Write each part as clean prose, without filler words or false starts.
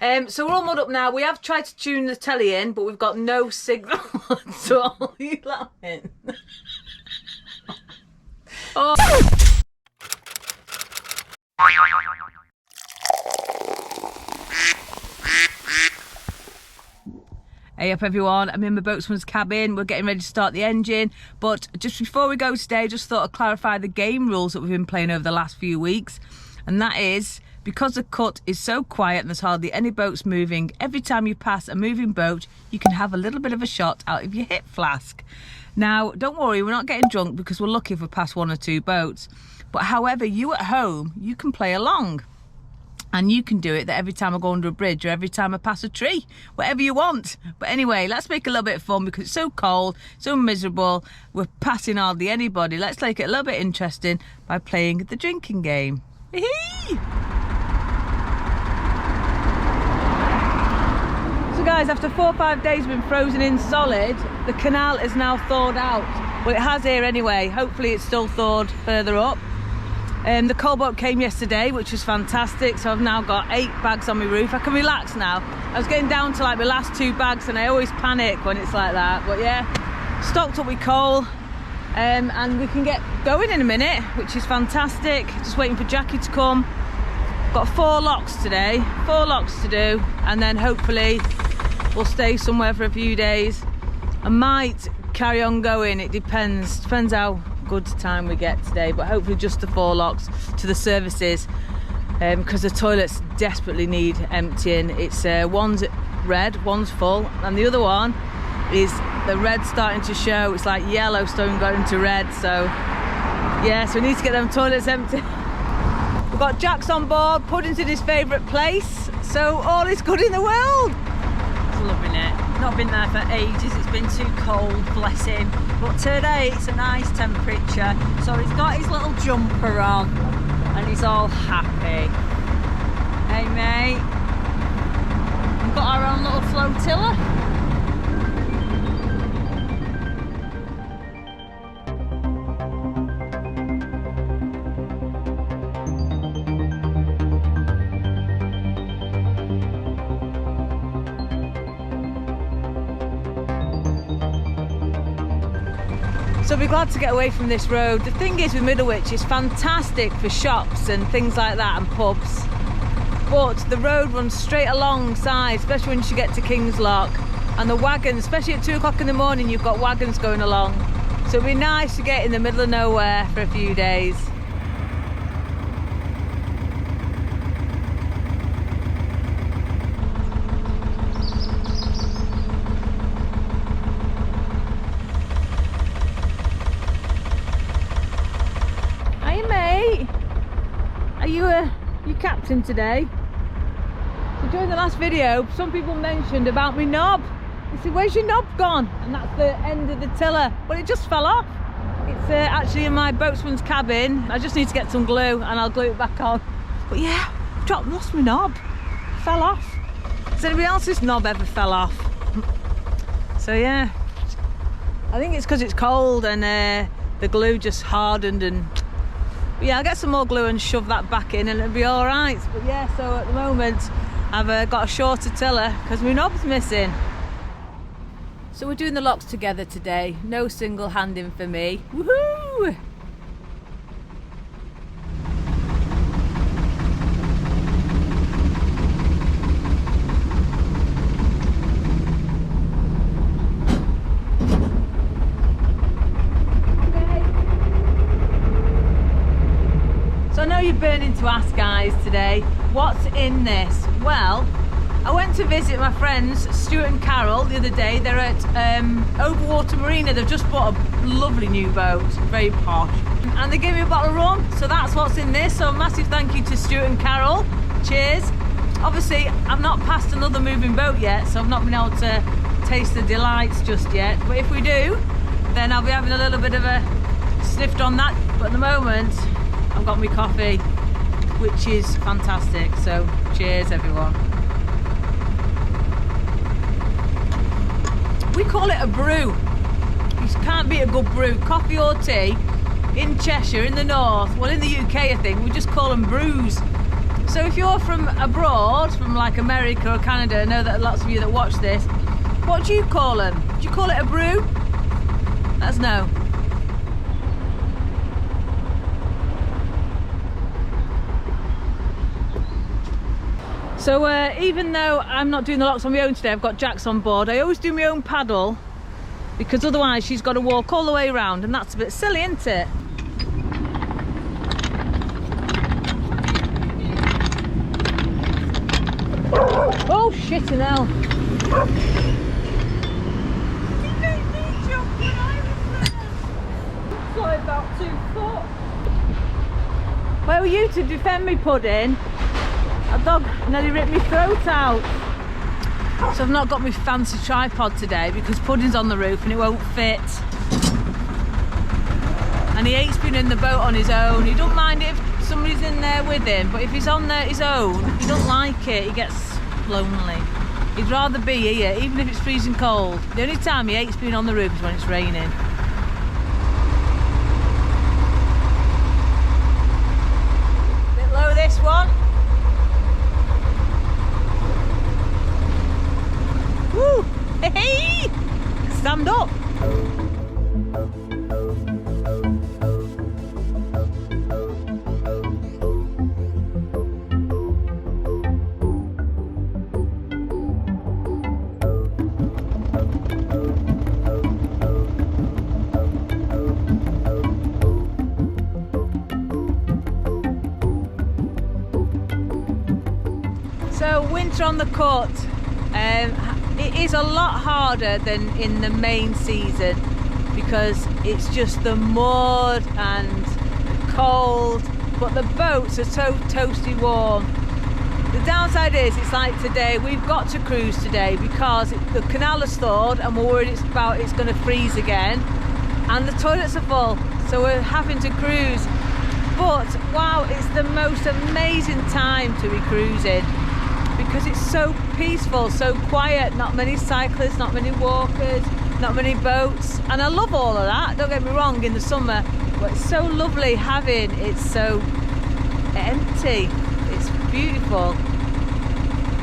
So we're all mudded up now. We have tried to tune the telly in, but we've got no signal. So are you laughing? Oh. Hey up everyone, I'm in my boatswain's cabin. We're getting ready to start the engine, but just before we go today, just thought I'd clarify the game rules that we've been playing over the last few weeks. And that is, because the cut is so quiet and there's hardly any boats moving, every time you pass a moving boat, you can have a little bit of a shot out of your hip flask. Now, don't worry, we're not getting drunk because we're lucky if we pass 1 or 2 boats. But however, you at home, you can play along. And you can do it that every time I go under a bridge or every time I pass a tree, whatever you want. But anyway, let's make a little bit of fun because it's so cold, so miserable. We're passing hardly anybody. Let's make it a little bit interesting by playing the drinking game. Hee-hee! So guys, after 4 or 5 days we've been frozen in solid, the canal is now thawed out. Well, it has here anyway. Hopefully it's still thawed further up. The coal boat came yesterday, which was fantastic, so I've now got 8 bags on my roof. I can relax now. I was getting down to like my last 2 bags and I always panic when it's like that, but yeah, stocked up with coal, and we can get going in a minute, which is fantastic. Just waiting for Jackie to come. Got 4 locks today, 4 locks to do, and then hopefully we'll stay somewhere for a few days. I might carry on going, it depends how good time we get today, but hopefully just the 4 locks to the services, because the toilets desperately need emptying. It's one's red, one's full, and the other one is the red starting to show. It's like Yellowstone going to red, so yeah, so we need to get them toilets empty. We've got Jack's on board, Puddin's in his favourite place, so all is good in the world. He's loving it. Not been there for ages, it's been too cold, bless him. But today it's a nice temperature, so he's got his little jumper on and he's all happy. Hey mate, we've got our own little flotilla. So we're glad to get away from this road. The thing is with Middlewich, it's fantastic for shops and things like that and pubs. But the road runs straight alongside, especially once you get to King's Lock. And the wagons, especially at 2 o'clock in the morning, you've got wagons going along. So it'd be nice to get in the middle of nowhere for a few days. Are you captain today? So during the last video, some people mentioned about my knob. They said, where's your knob gone? And that's the end of the tiller. Well, it just fell off. It's actually in my boatswain's cabin. I just need to get some glue and I'll glue it back on. But yeah, lost my knob. Fell off. Has anybody else's knob ever fell off? So yeah, I think it's because it's cold and the glue just hardened and yeah, I'll get some more glue and shove that back in and it'll be all right. But yeah, so at the moment I've got a shorter tiller because my knob's missing. So we're doing the locks together today. No single handing for me. Woohoo! I know you're burning to ask guys today, what's in this? Well, I went to visit my friends Stuart and Carol the other day. They're at Overwater Marina. They've just bought a lovely new boat, very posh, and they gave me a bottle of rum, so that's what's in this. So a massive thank you to Stuart and Carol. Cheers. Obviously I've not passed another moving boat yet, so I've not been able to taste the delights just yet, but if we do, then I'll be having a little bit of a sniffed on that. But at the moment I've got my coffee, which is fantastic, so cheers everyone. We call it a brew. It can't be a good brew. Coffee or tea in Cheshire, in the north, well in the UK I think, we just call them brews. So if you're from abroad, from like America or Canada, I know that lots of you that watch this, what do you call them? Do you call it a brew? Let us know. So even though I'm not doing the locks on my own today, I've got Jax on board, I always do my own paddle, because otherwise she's got to walk all the way around, and that's a bit silly, isn't it? Oh shit in hell. About 2 foot. Where were you to defend me, Puddin? A dog nearly ripped my throat out. So I've not got my fancy tripod today because Puddin's on the roof and it won't fit. And he hates being in the boat on his own. He don't mind it if somebody's in there with him, but if he's on there his own, he don't like it. He gets lonely. He'd rather be here, even if it's freezing cold. The only time he hates being on the roof is when it's raining. Bit low this one. Woo! Hey! Stand up. So winter on the cut, it is a lot harder than in the main season because it's just the mud and the cold, but the boats are so toasty warm. The downside is it's like today, we've got to cruise today because the canal is thawed and we're worried it's going to freeze again, and the toilets are full, so we're having to cruise. But wow, it's the most amazing time to be cruising because it's so peaceful, so quiet, not many cyclists, not many walkers, not many boats, and I love all of that, don't get me wrong, in the summer, but it's so lovely having it so empty. It's beautiful.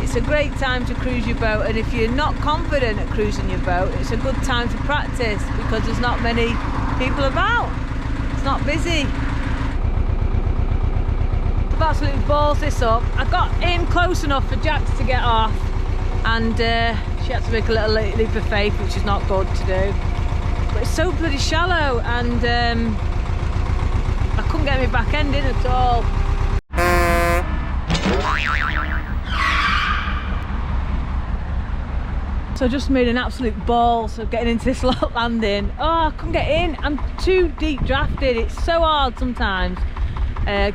It's a great time to cruise your boat, and if you're not confident at cruising your boat, it's a good time to practice because there's not many people about. It's not busy. I've absolutely balls this up. I got in close enough for Jax to get off, and she had to make a little leap of faith, which is not good to do. But it's so bloody shallow, and I couldn't get my back end in at all. So I just made an absolute balls of getting into this lock landing. Oh, I couldn't get in. I'm too deep drafted. It's so hard sometimes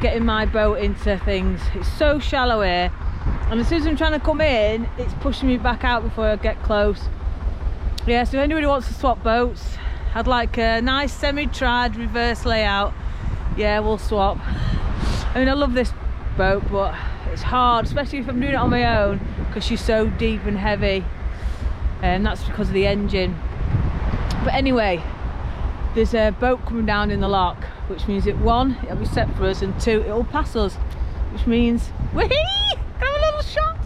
getting my boat into things. It's so shallow here, and as soon as I'm trying to come in, it's pushing me back out before I get close. Yeah, so if anybody wants to swap boats, I'd like a nice semi-trad reverse layout. Yeah, we'll swap. I mean, I love this boat, but it's hard, especially if I'm doing it on my own, because she's so deep and heavy, and that's because of the engine. But anyway, there's a boat coming down in the lock, which means that one, it'll be set for us, and two, it'll pass us, which means whee! Can I have a little shot?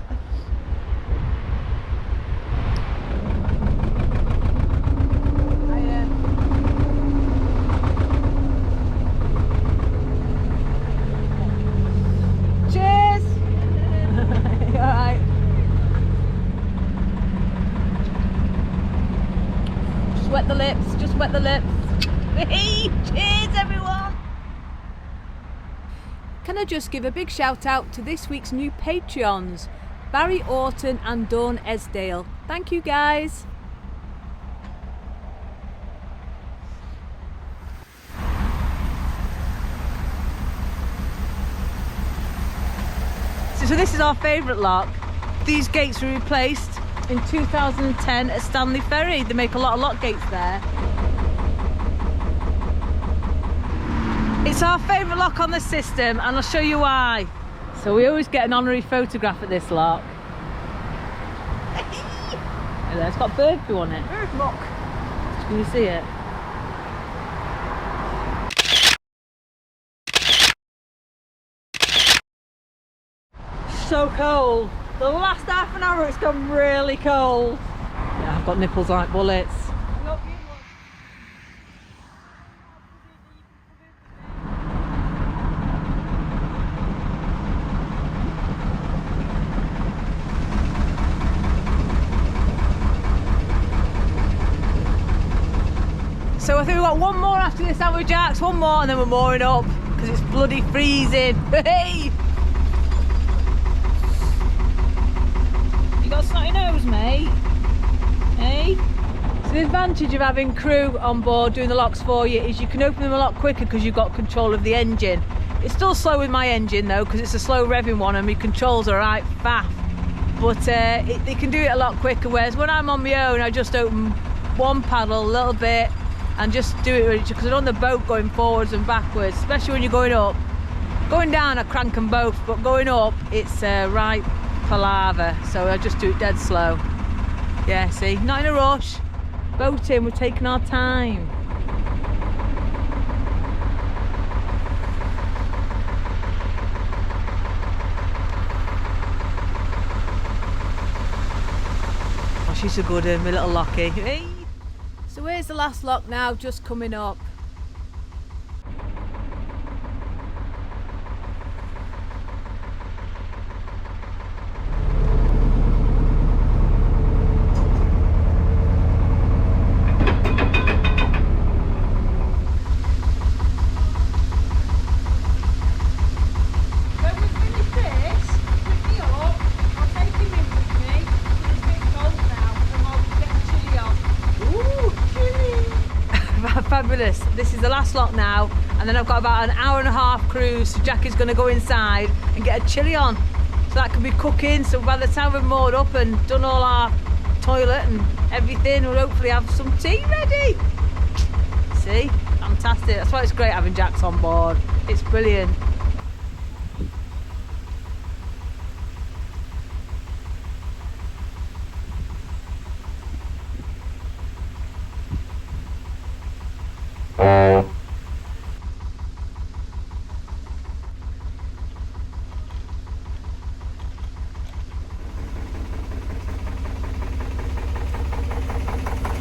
Cheers! Alright. Just wet the lips, just wet the lips. Cheers everyone! Can I just give a big shout out to this week's new Patreons, Barry Orton and Dawn Esdale. Thank you guys. So this is our favourite lock. These gates were replaced in 2010 at Stanley Ferry. They make a lot of lock gates there. It's our favourite lock on the system, and I'll show you why. So we always get an honorary photograph at this lock. It's got bird poo on it. Look. Can you see it? so cold. The last half an hour it's gone really cold. Yeah, I've got nipples like bullets. So I think we've got one more after this, haven't we, Jax? One more and then we're mooring up because it's bloody freezing. Hey! You got a snotty nose, mate? Hey? So the advantage of having crew on board doing the locks for you is you can open them a lot quicker because you've got control of the engine. It's still slow with my engine though because it's a slow revving one and my controls are right faff. But they can do it a lot quicker, whereas when I'm on my own I just open one paddle a little bit and just do it because I don't want the boat going forwards and backwards, especially when you're going up. Going down I crank them both, but going up it's right palaver, so I just do it dead slow. Yeah, see, not in a rush. Boating, we're taking our time. Oh, she's a good one, my little Lockie. Hey. So where's the last lock now, just coming up? Fabulous. This is the last lock now, and then I've got about an hour and a half cruise, so Jackie's going to go inside and get a chilli on. So that can be cooking, so by the time we're moored up and done all our toilet and everything, we'll hopefully have some tea ready. See? Fantastic. That's why it's great having Jax on board. It's brilliant.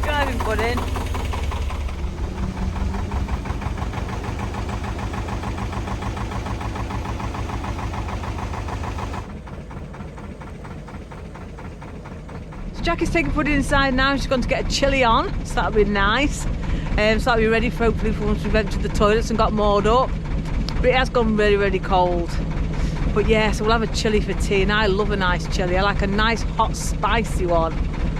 Driving Puddin. So Jackie's taking Puddin inside now. She's going to get a chilli on, so that'll be nice. So that'll be ready for hopefully for once we've emptied the toilets and got moored up. But it has gone really, really cold. But yeah, so we'll have a chilli for tea, and I love a nice chilli. I like a nice hot spicy one.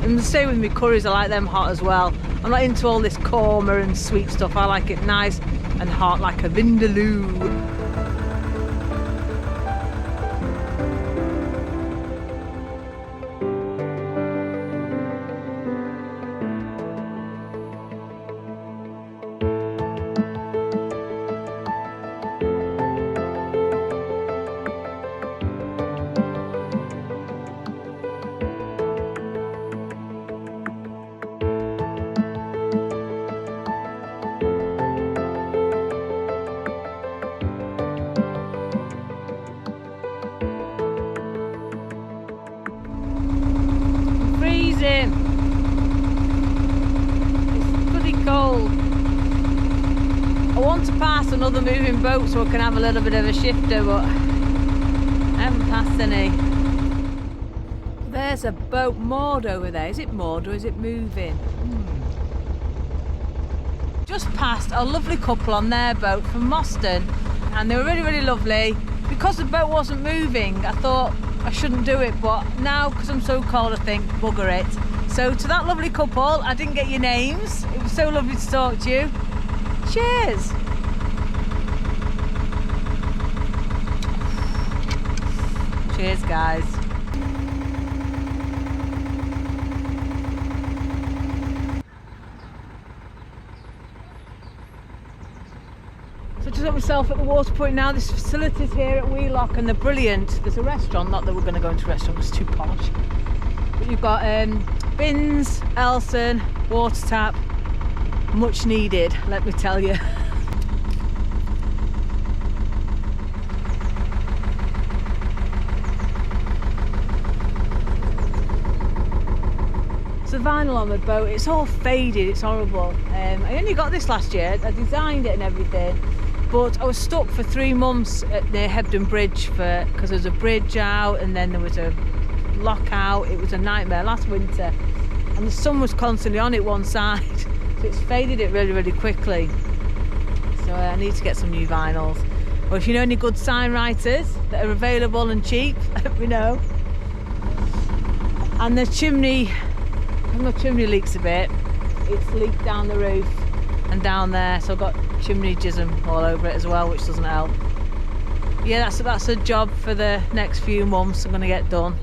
And the same with my curries, I like them hot as well. I'm not into all this korma and sweet stuff. I like it nice and hot like a vindaloo. It's bloody cold. I want to pass another moving boat so I can have a little bit of a shifter, but I haven't passed any. There's a boat moored over there. Is it moored or is it moving? Just passed a lovely couple on their boat from Moston, and they were really, really lovely. Because the boat wasn't moving, I thought I shouldn't do it, but now because I'm so cold I think bugger it. So to that lovely couple, I didn't get your names. It was so lovely to talk to you. Cheers. Cheers, guys. So just got myself at the water point now. This facility's here at Wheelock and they're brilliant. There's a restaurant, not that we're going to go into a restaurant, it's too posh. But you've got bins, Elson, water tap, much needed, let me tell you. It's the vinyl on the boat, it's all faded, it's horrible. I only got this last year, I designed it and everything, but I was stuck for 3 months near Hebden Bridge because there was a bridge out and then there was a lockout. It was a nightmare last winter and the sun was constantly on it one side, so it's faded it really, really quickly. So I need to get some new vinyls. Or if you know any good sign writers that are available and cheap, let me know. And the chimney leaks a bit. It's leaked down the roof and down there, so I've got chimney jism all over it as well, which doesn't help. Yeah, that's a job for the next few months I'm going to get done.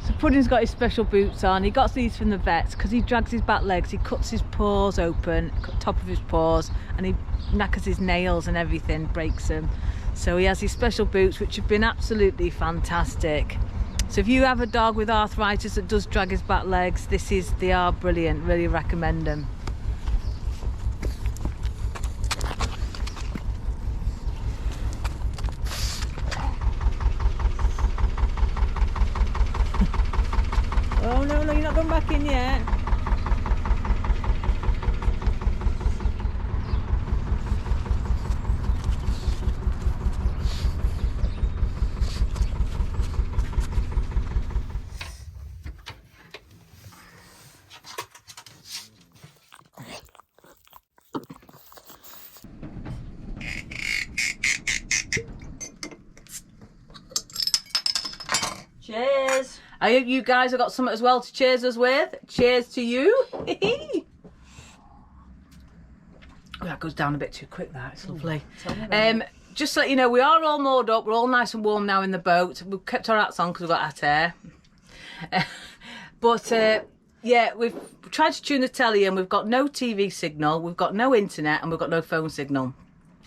So Puddin's got his special boots on. He got these from the vets because he drags his back legs, he cuts his paws open, top of his paws, and he knackers his nails and everything, breaks them. So he has these special boots which have been absolutely fantastic. So if you have a dog with arthritis that does drag his back legs, they are brilliant, really recommend them. Oh no, you're not going back in yet. Cheers. I hope you guys have got something as well to cheers us with. Cheers to you. Oh, that goes down a bit too quick, that. It's lovely. Just to let you know, we are all moored up. We're all nice and warm now in the boat. We've kept our hats on because we've got hot air. Yeah, we've tried to tune the telly and we've got no TV signal, we've got no internet and we've got no phone signal.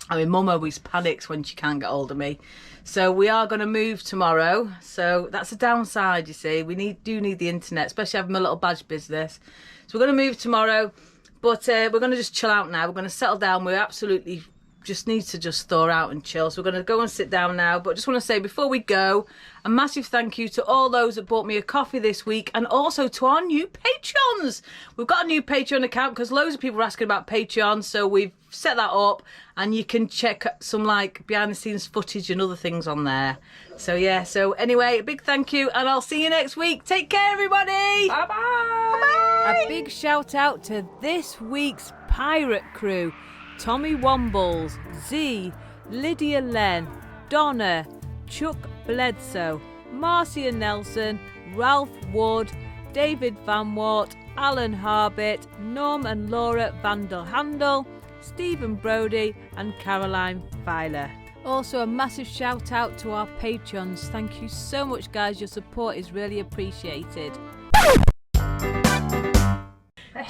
I mean, Mum always panics when she can't get hold of me. So we are going to move tomorrow. So that's a downside, you see. We do need the internet, especially having a little badge business. So we're going to move tomorrow, but we're going to just chill out now. We're going to settle down. We absolutely just need to just thaw out and chill. So we're going to go and sit down now. But just want to say before we go, a massive thank you to all those that bought me a coffee this week and also to our new Patreons. We've got a new Patreon account because loads of people are asking about Patreon. So we've set that up and you can check some like behind the scenes footage and other things on there. So yeah, so anyway, a big thank you and I'll see you next week. Take care, everybody. Bye-bye. Bye-bye. A big shout out to this week's pirate crew. Tommy Wombles, Z, Lydia Len, Donna, Chuck Bledsoe, Marcia Nelson, Ralph Wood, David Van Wart, Alan Harbit, Norm and Laura Vandal Handel, Stephen Brody and Caroline Filer. Also a massive shout out to our patrons. Thank you so much guys, your support is really appreciated.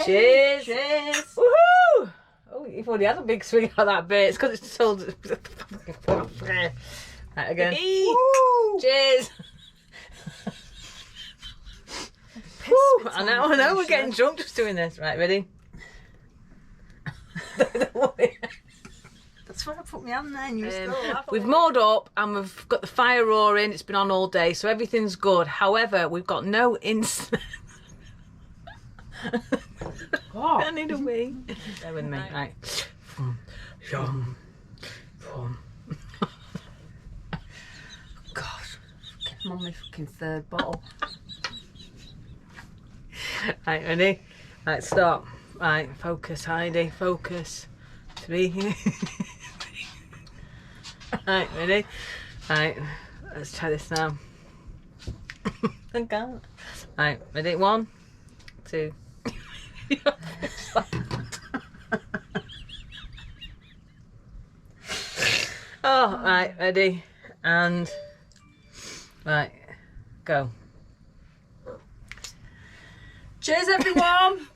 Cheers! Cheers! Woohoo! Oh, you've already had a big swing on that bit. It's because it's sold. Right, again. Cheers! I know, we're getting drunk just doing this. Right, ready? Don't worry. That's why I put my hand there and you still we've moored up and we've got the fire roaring. It's been on all day, so everything's good. However, we've got no internet. I need a wee. Bear with me. Right. God, I'm on my fucking third bottle. Right, ready? Right, stop. Right, focus, Heidi, focus. 3. Right, ready? Right, let's try this now. I can't. Right, ready? 1, 2. Oh, right, ready? And right, go. Cheers, everyone.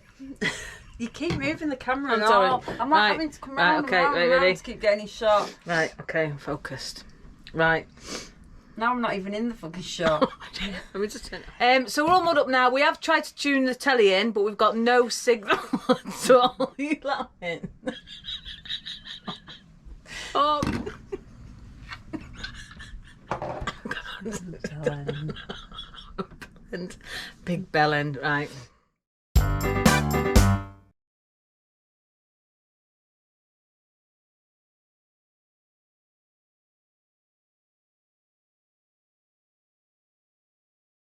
You keep moving the camera. I'm sorry. I'm not having to come round okay, and round to keep getting his shot. Right, okay, I'm focused. Right. Now I'm not even in the fucking shot. Let me just turn. So we're all moored up now. We have tried to tune the telly in, but we've got no signal at all. You laughing? Talk. And big bell end, right.